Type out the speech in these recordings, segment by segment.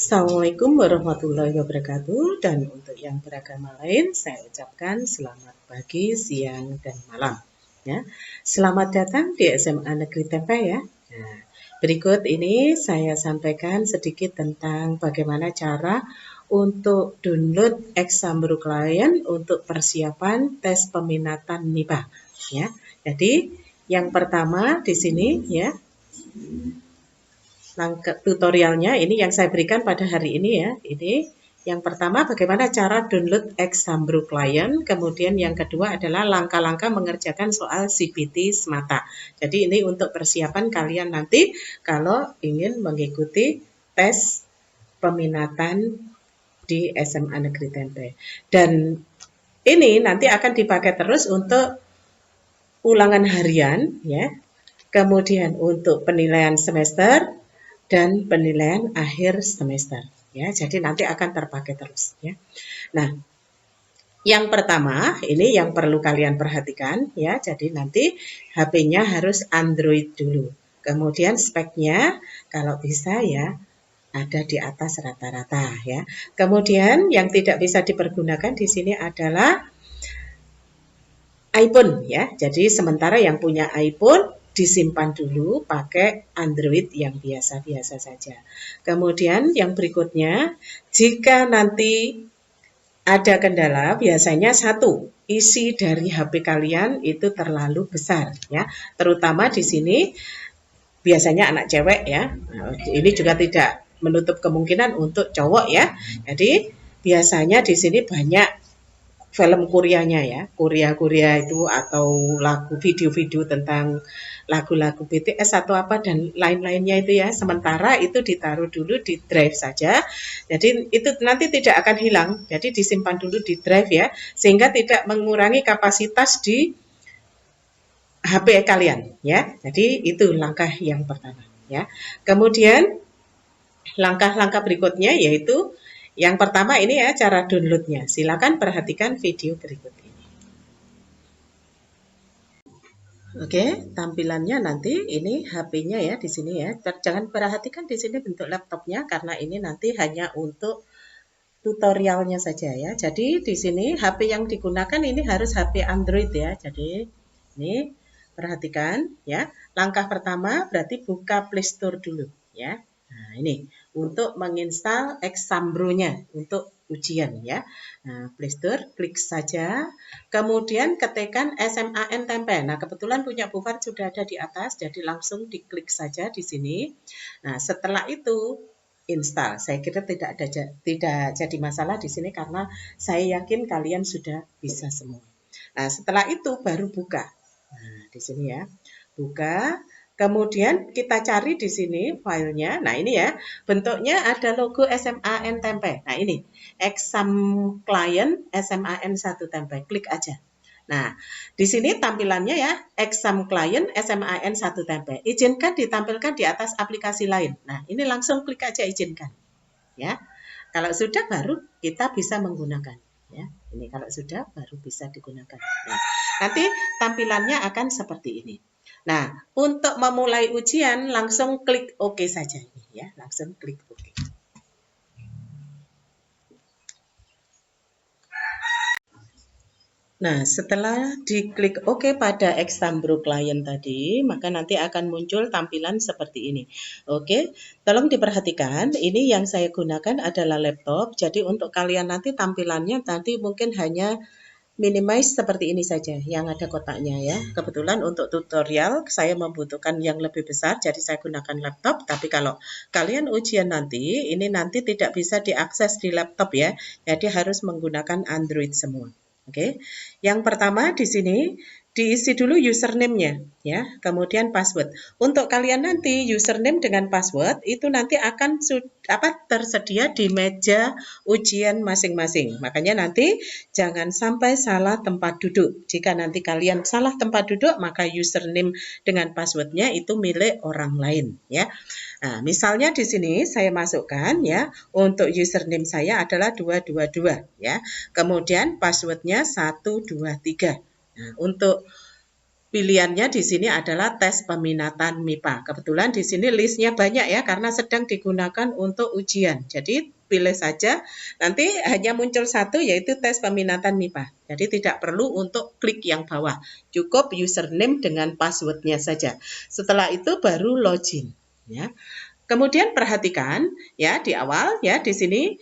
Assalamualaikum warahmatullahi wabarakatuh, dan untuk yang beragama lain saya ucapkan selamat pagi, siang, dan malam ya. Selamat datang di SMA Negeri Tempe ya. Nah, berikut ini saya sampaikan sedikit tentang bagaimana cara untuk download Exambro Client untuk persiapan tes peminatan MIPA ya. Jadi yang pertama di sini ya, tutorialnya ini yang saya berikan pada hari ini ya. Ini yang pertama bagaimana cara download Exambro Client, kemudian yang kedua adalah langkah-langkah mengerjakan soal CPT semata. Jadi ini untuk persiapan kalian nanti kalau ingin mengikuti tes peminatan di SMA Negeri Tempe. Dan ini nanti akan dipakai terus untuk ulangan harian ya. Kemudian untuk penilaian semester dan penilaian akhir semester ya. Jadi nanti akan terpakai terus ya. Nah, yang pertama ini yang perlu kalian perhatikan ya. Jadi nanti HP-nya harus Android dulu. Kemudian speknya kalau bisa ya ada di atas rata-rata ya. Kemudian yang tidak bisa dipergunakan di sini adalah iPhone ya. Jadi sementara yang punya iPhone disimpan dulu pakai Android yang biasa-biasa saja. Kemudian yang berikutnya, jika nanti ada kendala, biasanya satu, isi dari HP kalian itu terlalu besar ya. Terutama di sini biasanya anak cewek ya. Ini juga tidak menutup kemungkinan untuk cowok ya. Jadi biasanya di sini banyak film Koreanya ya, Korea itu atau lagu video-video tentang lagu-lagu BTS atau apa dan lain-lainnya itu ya. Sementara itu ditaruh dulu di drive saja. Jadi itu nanti tidak akan hilang. Jadi disimpan dulu di drive ya, sehingga tidak mengurangi kapasitas di HP kalian ya. Jadi itu langkah yang pertama ya. Kemudian langkah-langkah berikutnya yaitu yang pertama ini ya cara downloadnya. Silakan perhatikan video berikut ini. Oke, tampilannya nanti ini HP-nya ya di sini ya. Jangan perhatikan di sini bentuk laptopnya karena ini nanti hanya untuk tutorialnya saja ya. Jadi di sini HP yang digunakan ini harus HP Android ya. Jadi ini perhatikan ya. Langkah pertama berarti buka Play Store dulu ya. Nah, ini untuk menginstal Exambro-nya untuk ujian ya. Nah, Play Store klik saja. Kemudian ketikkan SMAN Tempe. Nah, kebetulan punya Bufar sudah ada di atas, jadi langsung diklik saja di sini. Nah, setelah itu install. Saya kira tidak jadi masalah di sini karena saya yakin kalian sudah bisa semua. Nah, setelah itu baru buka. Nah, di sini ya. Buka. Kemudian kita cari di sini filenya. Nah, ini ya. Bentuknya ada logo SMAN Tempe. Nah, ini. Exam Client SMAN 1 Tempe. Klik aja. Nah, di sini tampilannya ya, Exam Client SMAN 1 Tempe. Izinkan ditampilkan di atas aplikasi lain. Nah, ini langsung klik aja izinkan. Ya. Kalau sudah baru kita bisa menggunakan. Ya. Ini kalau sudah baru bisa digunakan. Nah, nanti tampilannya akan seperti ini. Nah, untuk memulai ujian langsung klik OK saja ini ya, langsung klik OK. Nah, setelah diklik OK pada Exambro Client tadi, maka nanti akan muncul tampilan seperti ini. Oke, tolong diperhatikan, ini yang saya gunakan adalah laptop, jadi untuk kalian nanti tampilannya nanti mungkin hanya minimize seperti ini saja, yang ada kotaknya ya. Kebetulan untuk tutorial saya membutuhkan yang lebih besar, jadi saya gunakan laptop. Tapi kalau kalian ujian nanti, ini nanti tidak bisa diakses di laptop ya, jadi harus menggunakan Android semua. Oke, yang pertama di sini diisi dulu username-nya ya, kemudian password. Untuk kalian nanti username dengan password itu nanti akan tersedia di meja ujian masing-masing. Makanya nanti jangan sampai salah tempat duduk. Jika nanti kalian salah tempat duduk, maka username dengan password-nya itu milik orang lain ya. Nah, misalnya di sini saya masukkan ya, untuk username saya adalah 222 ya. Kemudian password-nya 123. Nah, untuk pilihannya di sini adalah tes peminatan MIPA. Kebetulan di sini listnya banyak ya karena sedang digunakan untuk ujian. Jadi pilih saja, nanti hanya muncul satu yaitu tes peminatan MIPA. Jadi tidak perlu untuk klik yang bawah. Cukup username dengan passwordnya saja. Setelah itu baru login ya. Kemudian perhatikan ya di awal ya di sini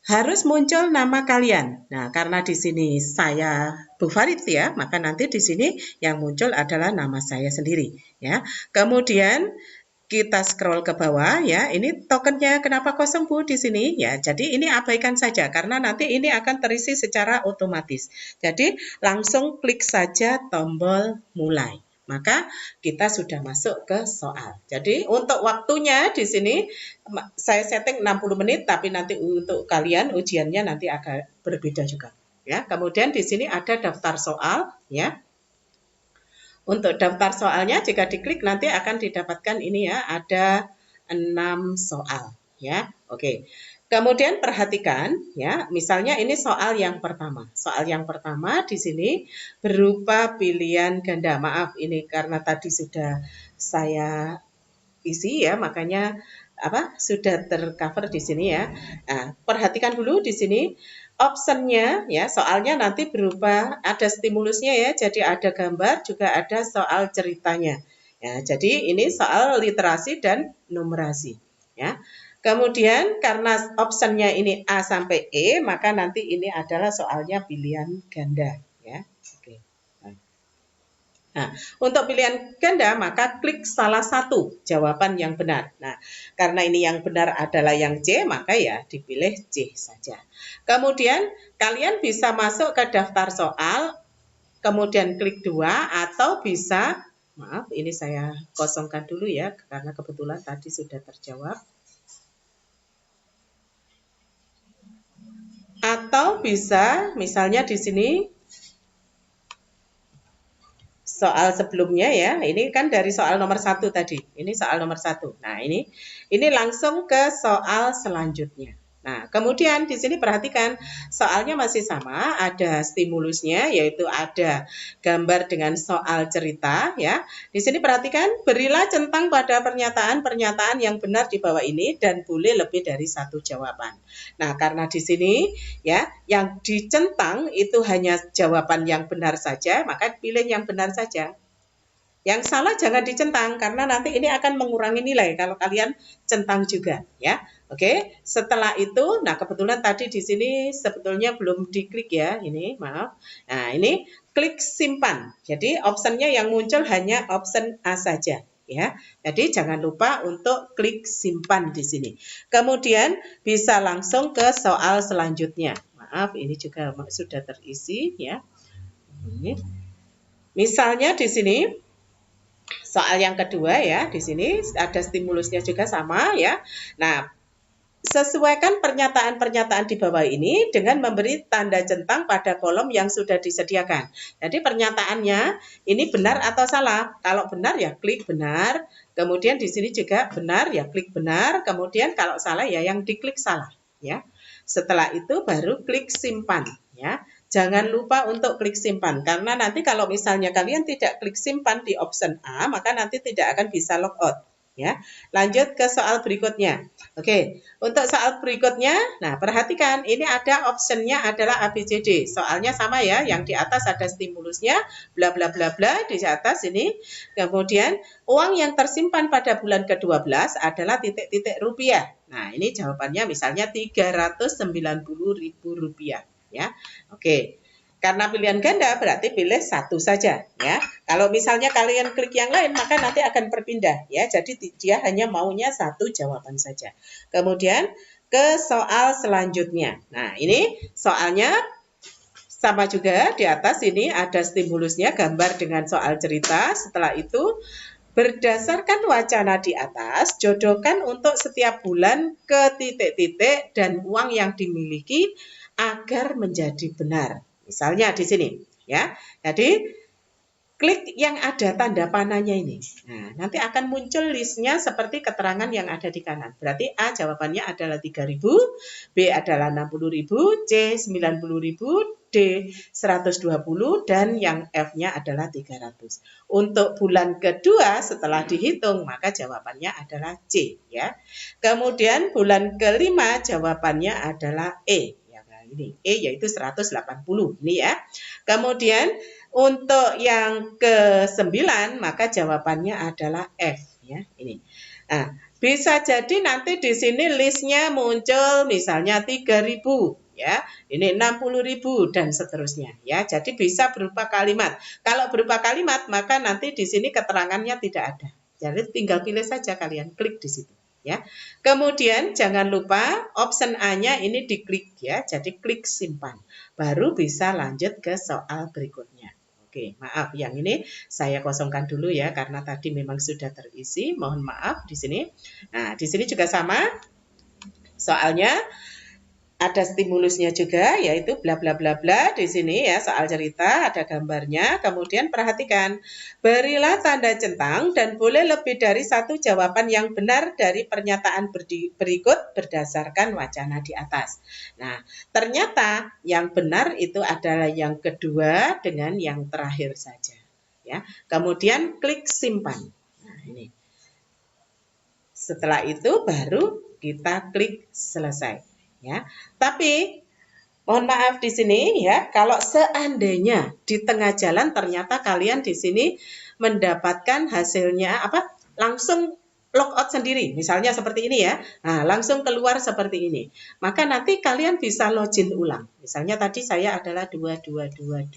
harus muncul nama kalian. Nah, karena di sini saya Bu Farid ya, maka nanti di sini yang muncul adalah nama saya sendiri ya. Kemudian kita scroll ke bawah ya. Ini tokennya kenapa kosong Bu di sini ya. Jadi ini abaikan saja karena nanti ini akan terisi secara otomatis. Jadi langsung klik saja tombol mulai. Maka kita sudah masuk ke soal. Jadi untuk waktunya di sini saya setting 60 menit tapi nanti untuk kalian ujiannya nanti agak berbeda juga ya. Kemudian di sini ada daftar soal ya. Untuk daftar soalnya jika diklik nanti akan didapatkan ini ya, ada 6 soal ya. Oke. Kemudian perhatikan ya, misalnya ini soal yang pertama. Soal yang pertama di sini berupa pilihan ganda. Maaf ini karena tadi sudah saya isi ya, makanya sudah tercover di sini ya. Nah, perhatikan dulu di sini optionnya ya, soalnya nanti berupa ada stimulusnya ya, jadi ada gambar juga ada soal ceritanya. Ya, jadi ini soal literasi dan numerasi ya. Kemudian karena optionnya ini A sampai E, maka nanti ini adalah soalnya pilihan ganda ya. Oke. Nah, untuk pilihan ganda maka klik salah satu jawaban yang benar. Nah, karena ini yang benar adalah yang C, maka ya dipilih C saja. Kemudian kalian bisa masuk ke daftar soal, kemudian klik 2 atau bisa, maaf ini saya kosongkan dulu ya karena kebetulan tadi sudah terjawab. Atau bisa misalnya di sini soal sebelumnya ya, ini kan dari soal nomor 1 tadi, ini soal nomor 1. Nah ini langsung ke soal selanjutnya. Nah kemudian di sini perhatikan soalnya masih sama, ada stimulusnya yaitu ada gambar dengan soal cerita ya. Di sini perhatikan berilah centang pada pernyataan-pernyataan yang benar di bawah ini dan boleh lebih dari satu jawaban. Nah karena di sini ya yang dicentang itu hanya jawaban yang benar saja, maka pilih yang benar saja. Yang salah jangan dicentang karena nanti ini akan mengurangi nilai kalau kalian centang juga ya. Oke, setelah itu nah kebetulan tadi di sini sebetulnya belum diklik ya, ini maaf. Nah, ini klik simpan. Jadi optionnya yang muncul hanya option A saja ya. Jadi jangan lupa untuk klik simpan di sini. Kemudian bisa langsung ke soal selanjutnya. Maaf, ini juga sudah terisi ya. Ini. Misalnya di sini soal yang kedua ya, di sini ada stimulusnya juga sama ya. Nah, sesuaikan pernyataan-pernyataan di bawah ini dengan memberi tanda centang pada kolom yang sudah disediakan. Jadi pernyataannya ini benar atau salah. Kalau benar ya klik benar. Kemudian di sini juga benar ya klik benar. Kemudian kalau salah ya yang diklik salah ya. Setelah itu baru klik simpan ya. Jangan lupa untuk klik simpan karena nanti kalau misalnya kalian tidak klik simpan di option A maka nanti tidak akan bisa logout ya. Lanjut ke soal berikutnya. Oke, untuk soal berikutnya, nah perhatikan ini ada optionnya adalah ABCD. Soalnya sama ya, yang di atas ada stimulusnya, bla bla bla bla di atas ini. Kemudian uang yang tersimpan pada bulan ke-12 adalah titik-titik rupiah. Nah, ini jawabannya misalnya Rp390.000 ya. Oke. Karena pilihan ganda berarti pilih satu saja ya. Kalau misalnya kalian klik yang lain maka nanti akan berpindah ya. Jadi dia hanya maunya satu jawaban saja. Kemudian ke soal selanjutnya. Nah, ini soalnya sama juga di atas ini ada stimulusnya gambar dengan soal cerita. Setelah itu berdasarkan wacana di atas, jodohkan untuk setiap bulan ke titik-titik dan uang yang dimiliki agar menjadi benar. Misalnya di sini ya. Jadi klik yang ada tanda panahnya ini. Nah, nanti akan muncul listnya seperti keterangan yang ada di kanan. Berarti A jawabannya adalah 3.000, B adalah 60.000, C 90.000, D 120, dan yang F-nya adalah 300. Untuk bulan kedua setelah dihitung, maka jawabannya adalah C. Ya. Kemudian bulan kelima jawabannya adalah E. Ya, ini E yaitu 180. Ini ya. Kemudian untuk yang ke-9 maka jawabannya adalah F ya ini. Nah, bisa jadi nanti di sini listnya muncul misalnya 3.000 ya. Ini 60.000 dan seterusnya ya. Jadi bisa berupa kalimat. Kalau berupa kalimat maka nanti di sini keterangannya tidak ada. Jadi tinggal pilih saja kalian klik di situ. Ya. Kemudian jangan lupa option A-nya ini diklik ya. Jadi klik simpan. Baru bisa lanjut ke soal berikutnya. Oke, maaf yang ini saya kosongkan dulu ya karena tadi memang sudah terisi. Mohon maaf di sini. Nah, di sini juga sama. Soalnya ada stimulusnya juga yaitu bla bla bla bla di sini ya soal cerita ada gambarnya. Kemudian perhatikan, berilah tanda centang dan boleh lebih dari satu jawaban yang benar dari pernyataan berikut berdasarkan wacana di atas. Nah, ternyata yang benar itu adalah yang kedua dengan yang terakhir saja. Ya, kemudian klik simpan. Nah, ini. Setelah itu baru kita klik selesai. Ya, tapi mohon maaf di sini ya, kalau seandainya di tengah jalan ternyata kalian di sini mendapatkan hasilnya langsung logout sendiri, misalnya seperti ini ya, nah langsung keluar seperti ini, maka nanti kalian bisa login ulang. Misalnya tadi saya adalah 2222,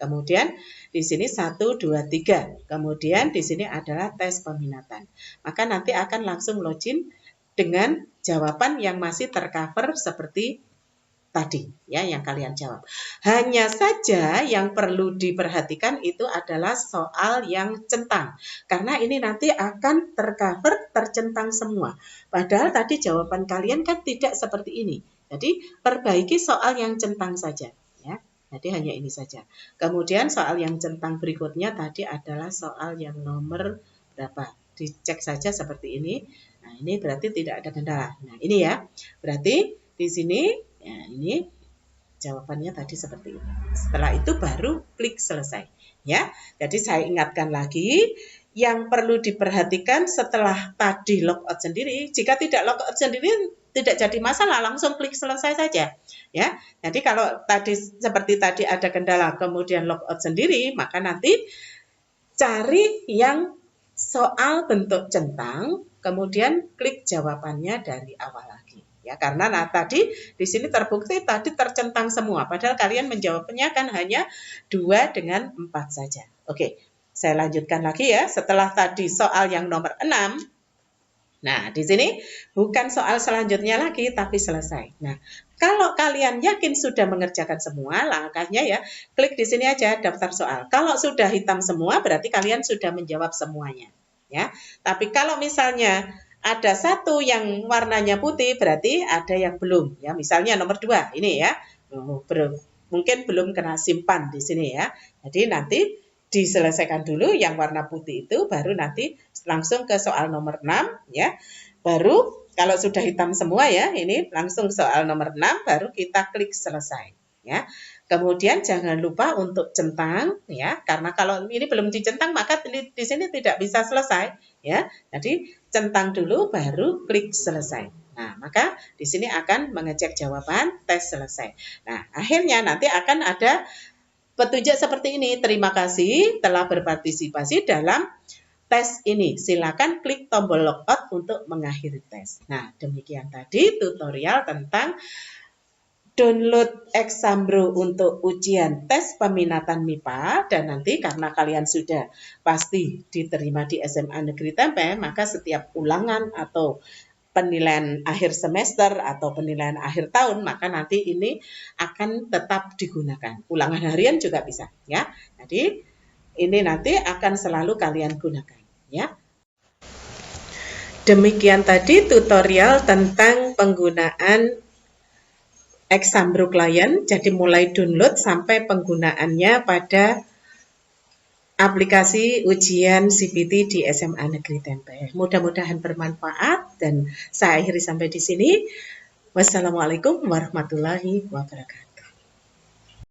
kemudian di sini 123, kemudian di sini adalah tes peminatan, maka nanti akan langsung login dengan jawaban yang masih tercover seperti tadi ya yang kalian jawab. Hanya saja yang perlu diperhatikan itu adalah soal yang centang. Karena ini nanti akan tercover tercentang semua. Padahal tadi jawaban kalian kan tidak seperti ini. Jadi perbaiki soal yang centang saja ya. Jadi hanya ini saja. Kemudian soal yang centang berikutnya tadi adalah soal yang nomor berapa? Dicek saja seperti ini. Nah, ini berarti tidak ada kendala. Nah, ini ya. Berarti di sini ya, ini jawabannya tadi seperti ini. Setelah itu baru klik selesai. Ya, jadi saya ingatkan lagi, yang perlu diperhatikan setelah tadi logout sendiri, jika tidak logout sendiri tidak jadi masalah, langsung klik selesai saja. Ya, jadi kalau tadi seperti tadi ada kendala, kemudian logout sendiri, maka nanti cari yang soal bentuk centang, kemudian klik jawabannya dari awal lagi. Ya, karena tadi di sini terbukti tadi tercentang semua, padahal kalian menjawabnya kan hanya 2 dengan 4 saja. Oke, saya lanjutkan lagi ya. Setelah tadi soal yang nomor 6, nah di sini bukan soal selanjutnya lagi, tapi selesai. Nah, kalau kalian yakin sudah mengerjakan semua, langkahnya ya, klik di sini aja daftar soal. Kalau sudah hitam semua, berarti kalian sudah menjawab semuanya. Ya, tapi kalau misalnya ada satu yang warnanya putih, berarti ada yang belum. Ya, misalnya nomor 2 ini ya, mungkin belum kena simpan di sini ya. Jadi nanti diselesaikan dulu yang warna putih itu, baru nanti langsung ke soal nomor 6 ya. Baru kalau sudah hitam semua ya, ini langsung soal nomor 6 baru kita klik selesai ya. Kemudian jangan lupa untuk centang ya, karena kalau ini belum dicentang maka di sini tidak bisa selesai ya. Jadi centang dulu baru klik selesai. Nah, maka di sini akan mengecek jawaban tes selesai. Nah, akhirnya nanti akan ada petunjuk seperti ini. Terima kasih telah berpartisipasi dalam tes ini. Silakan klik tombol logout untuk mengakhiri tes. Nah, demikian tadi tutorial tentang download Exambro untuk ujian tes peminatan MIPA, dan nanti karena kalian sudah pasti diterima di SMA Negeri Tempe, maka setiap ulangan atau penilaian akhir semester atau penilaian akhir tahun, maka nanti ini akan tetap digunakan. Ulangan harian juga bisa ya. Jadi ini nanti akan selalu kalian gunakan ya. Demikian tadi tutorial tentang penggunaan Exambro Client, jadi mulai download sampai penggunaannya pada aplikasi ujian CPT di SMA Negeri Tempe. Mudah-mudahan bermanfaat dan saya akhiri sampai di sini. Wassalamualaikum warahmatullahi wabarakatuh.